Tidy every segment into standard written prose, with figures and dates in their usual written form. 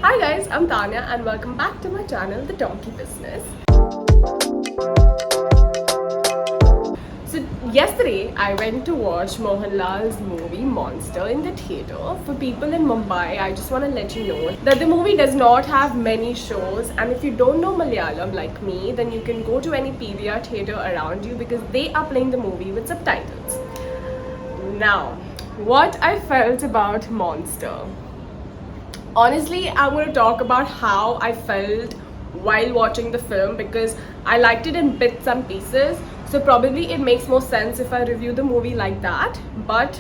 Hi guys, I'm Tanya and welcome back to my channel, The Donkey Business. So yesterday I went to watch Mohanlal's movie Monster in the theatre. For people in Mumbai, I just want to let you know that the movie does not have many shows, and if you don't know Malayalam like me, then you can go to any PVR theatre around you because they are playing the movie with subtitles. Now, what I felt about Monster. Honestly, I'm going to talk about how I felt while watching the film because I liked it in bits and pieces. So probably it makes more sense if I review the movie like that. But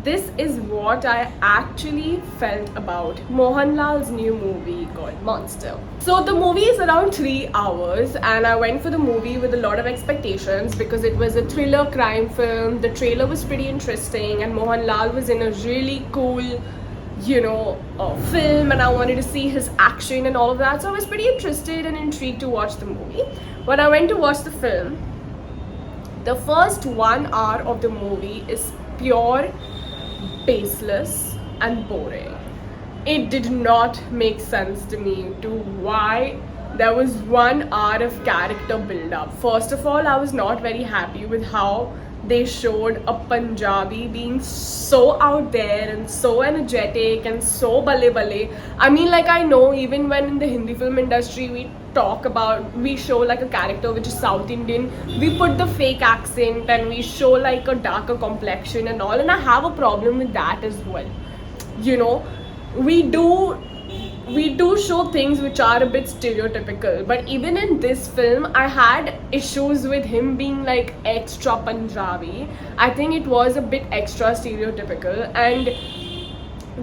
this is what I actually felt about Mohanlal's new movie called Monster. So the movie is around 3 hours and I went for the movie with a lot of expectations because it was a thriller crime film. The trailer was pretty interesting and Mohanlal was in a really cool film, and I wanted to see his action and all of that. So I was pretty interested and intrigued to watch the movie. When I went to watch the film, the first 1 hour of the movie is pure, baseless, and boring. It did not make sense to me to why there was 1 hour of character build up. First of all, I was not very happy with how they showed a Punjabi being so out there and so energetic and so bale bale. I mean, like, I know even when in the Hindi film industry we show like a character which is South Indian, we put the fake accent and we show like a darker complexion and all, and I have a problem with that as well. You know, we do show things which are a bit stereotypical, but even in this film I had issues with him being like extra Punjabi. I think it was a bit extra stereotypical and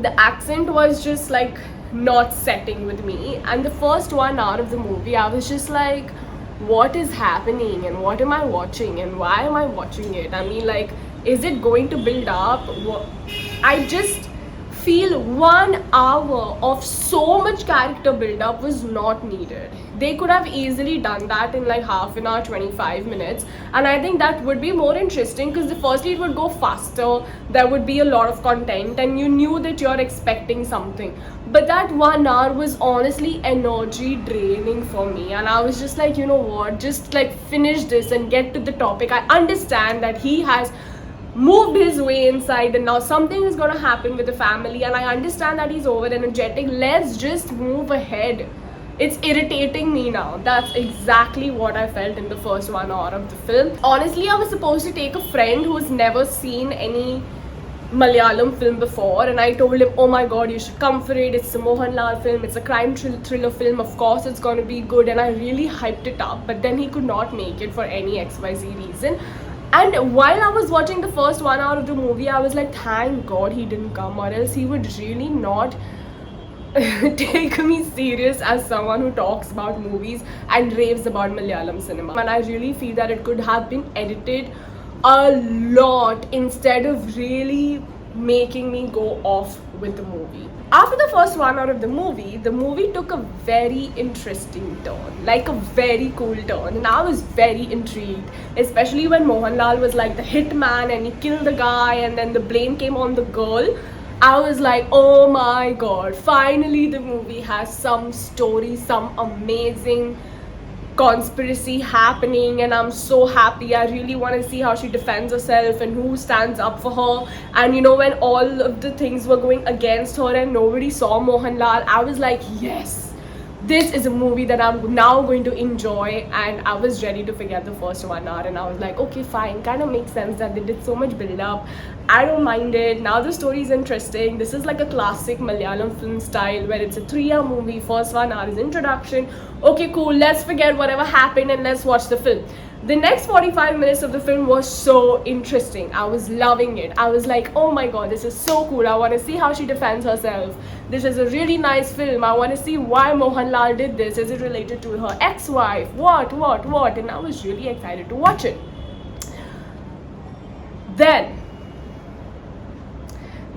the accent was just like not setting with me. And the first 1 hour of the movie I was just like, what is happening and what am I watching and why am I watching it? I mean, like, is it going to build up? I just feel 1 hour of so much character build up was not needed. They could have easily done that in like half an hour, 25 minutes, and I think that would be more interesting because firstly it would go faster, there would be a lot of content and you knew that you're expecting something. But that 1 hour was honestly energy draining for me, and I was just like, you know what, just like finish this and get to the topic. I understand that he has moved his way inside and now something is going to happen with the family, and I understand that he's over energetic. Let's just move ahead. It's irritating me now. That's exactly what I felt in the first 1 hour of the film. Honestly, I was supposed to take a friend who's never seen any Malayalam film before, and I told him, oh my god, you should come for it. It's a Mohanlal film, it's a crime thriller film, of course it's going to be good, and I really hyped it up. But then he could not make it for any XYZ reason. And while I was watching the first 1 hour of the movie, I was like, thank God he didn't come, or else he would really not take me serious as someone who talks about movies and raves about Malayalam cinema. And I really feel that it could have been edited a lot instead of really making me go off with the movie. After the first 1 hour of the movie took a very interesting turn, like a very cool turn, and I was very intrigued, especially when Mohanlal was like the hitman and he killed the guy and then the blame came on the girl. I was like, oh my god, finally the movie has some story, some amazing conspiracy happening, and I'm so happy. I really want to see how she defends herself and who stands up for her. And when all of the things were going against her and nobody saw Mohanlal, I was like, yes, this is a movie that I'm now going to enjoy. And I was ready to forget the first 1 hour, and I was like, okay, fine, kind of makes sense that they did so much build up. I don't mind it. Now the story is interesting. This is like a classic Malayalam film style where it's a 3-hour movie. First 1 hour is introduction. Okay, cool, let's forget whatever happened and let's watch the film. The next 45 minutes of the film was so interesting. I was loving it. I was like, oh my god, this is so cool. I want to see how she defends herself. This is a really nice film. I want to see why Mohanlal did this. Is it related to her ex-wife? What? And I was really excited to watch it. Then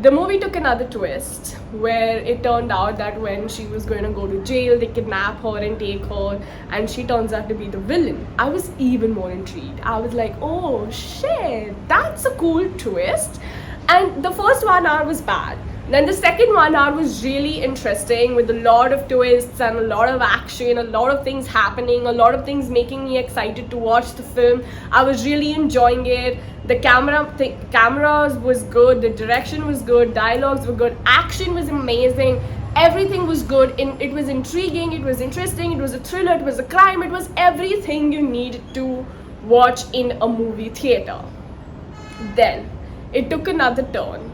the movie took another twist where it turned out that when she was going to go to jail, they kidnap her and take her, and she turns out to be the villain. I was even more intrigued. I was like, oh shit, that's a cool twist. And the first 1 hour was bad. Then the second 1 hour was really interesting with a lot of twists and a lot of action, a lot of things happening, a lot of things making me excited to watch the film. I was really enjoying it. The cameras was good, the direction was good, dialogues were good, action was amazing, everything was good. It was intriguing, it was interesting, it was a thriller, it was a crime, it was everything you need to watch in a movie theater. Then it took another turn.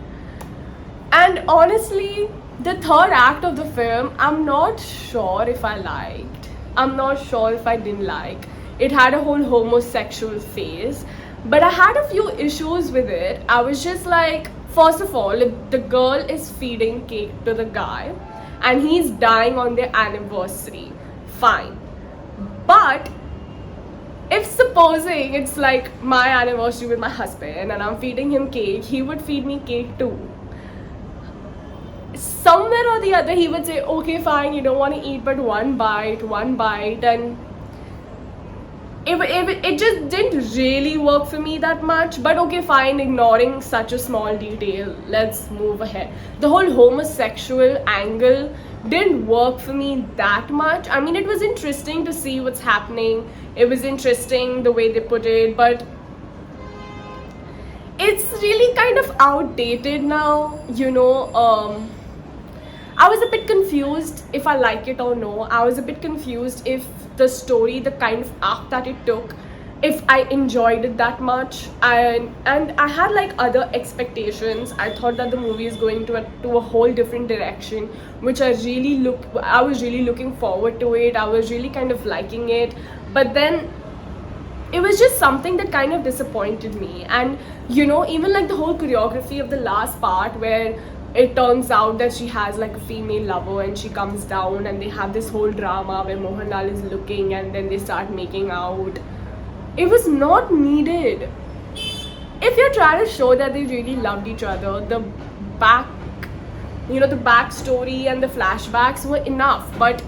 And honestly, the third act of the film, I'm not sure if I liked. I'm not sure if I didn't like. It had a whole homosexual phase, but I had a few issues with it. I was just like, first of all, if the girl is feeding cake to the guy and he's dying on their anniversary, fine. But if supposing it's like my anniversary with my husband and I'm feeding him cake, he would feed me cake too. Somewhere or the other he would say, okay fine, you don't want to eat but one bite, and it just didn't really work for me that much. But okay fine, ignoring such a small detail, let's move ahead. The whole homosexual angle didn't work for me that much. I mean, it was interesting to see what's happening, it was interesting the way they put it, but it's really kind of outdated now, I was a bit confused if I like it or no. I was a bit confused if the story, the kind of arc that it took, if I enjoyed it that much. And I had like other expectations. I thought that the movie is going to a whole different direction, which I was really looking forward to it. I was really kind of liking it. But then it was just something that kind of disappointed me. And even like the whole choreography of the last part, where it turns out that she has like a female lover and she comes down and they have this whole drama where Mohanlal is looking and then they start making out. It was not needed. If you're trying to show that they really loved each other, the backstory and the flashbacks were enough. But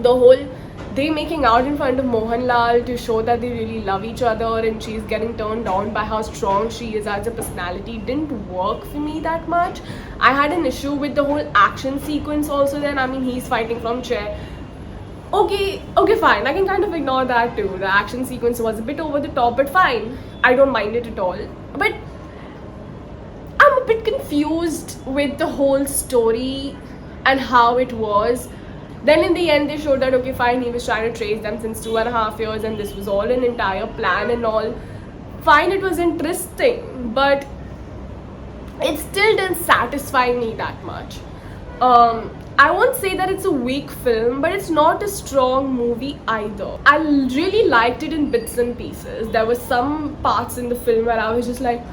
the whole they making out in front of Mohanlal to show that they really love each other and she's getting turned on by how strong she is as a personality didn't work for me that much. I had an issue with the whole action sequence also. Then I mean, he's fighting from chair. Okay fine, I can kind of ignore that too. The action sequence was a bit over the top, but fine, I don't mind it at all. But I'm a bit confused with the whole story and how it was. Then in the end they showed that okay fine, he was trying to trace them since 2.5 years and this was all an entire plan and all. Fine, it was interesting, but it still didn't satisfy me that much. I won't say that it's a weak film, but it's not a strong movie either. I really liked it in bits and pieces. There were some parts in the film where I was just like,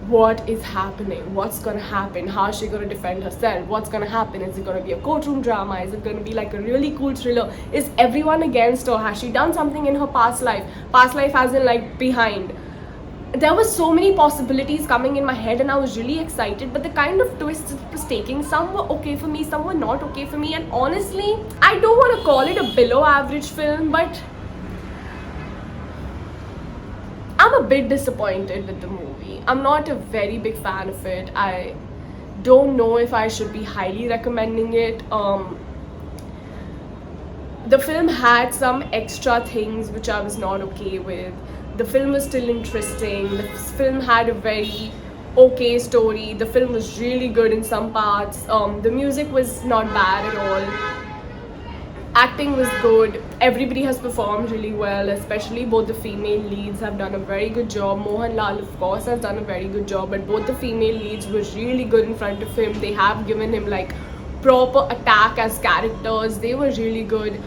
what is happening? What's gonna happen? How is she gonna defend herself? What's gonna happen? Is it gonna be a courtroom drama? Is it gonna be like a really cool thriller? Is everyone against her? Has she done something in her past life? Past life as in like behind. There were so many possibilities coming in my head and I was really excited, but the kind of twists it was taking, some were okay for me, some were not okay for me. And honestly, I don't want to call it a below average film, but I'm a bit disappointed with the movie. I'm not a very big fan of it. I don't know if I should be highly recommending it. The film had some extra things which I was not okay with. The film was still interesting. The film had a very okay story. The film was really good in some parts. The music was not bad at all. Acting was good. Everybody has performed really well, especially both the female leads have done a very good job. Mohanlal, of course, has done a very good job, but both the female leads were really good in front of him. They have given him like proper attack as characters. They were really good.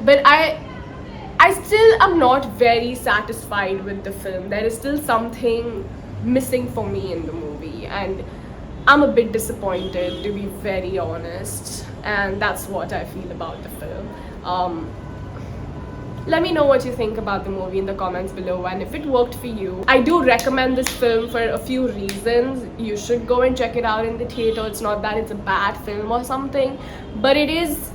But I still am not very satisfied with the film. There is still something missing for me in the movie, and I'm a bit disappointed, to be very honest. And that's what I feel about the film. Let me know what you think about the movie in the comments below, and if it worked for you. I do recommend this film for a few reasons. You should go and check it out in the theater. It's not that it's a bad film or something, but it is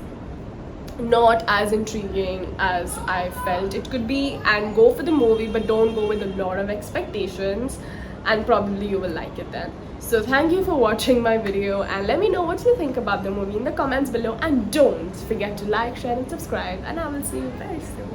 not as intriguing as I felt it could be. And go for the movie, but don't go with a lot of expectations, and probably you will like it then. So So thank you for watching my video, and let me know what you think about the movie in the comments below, and don't forget to like, share and subscribe, and I will see you very soon.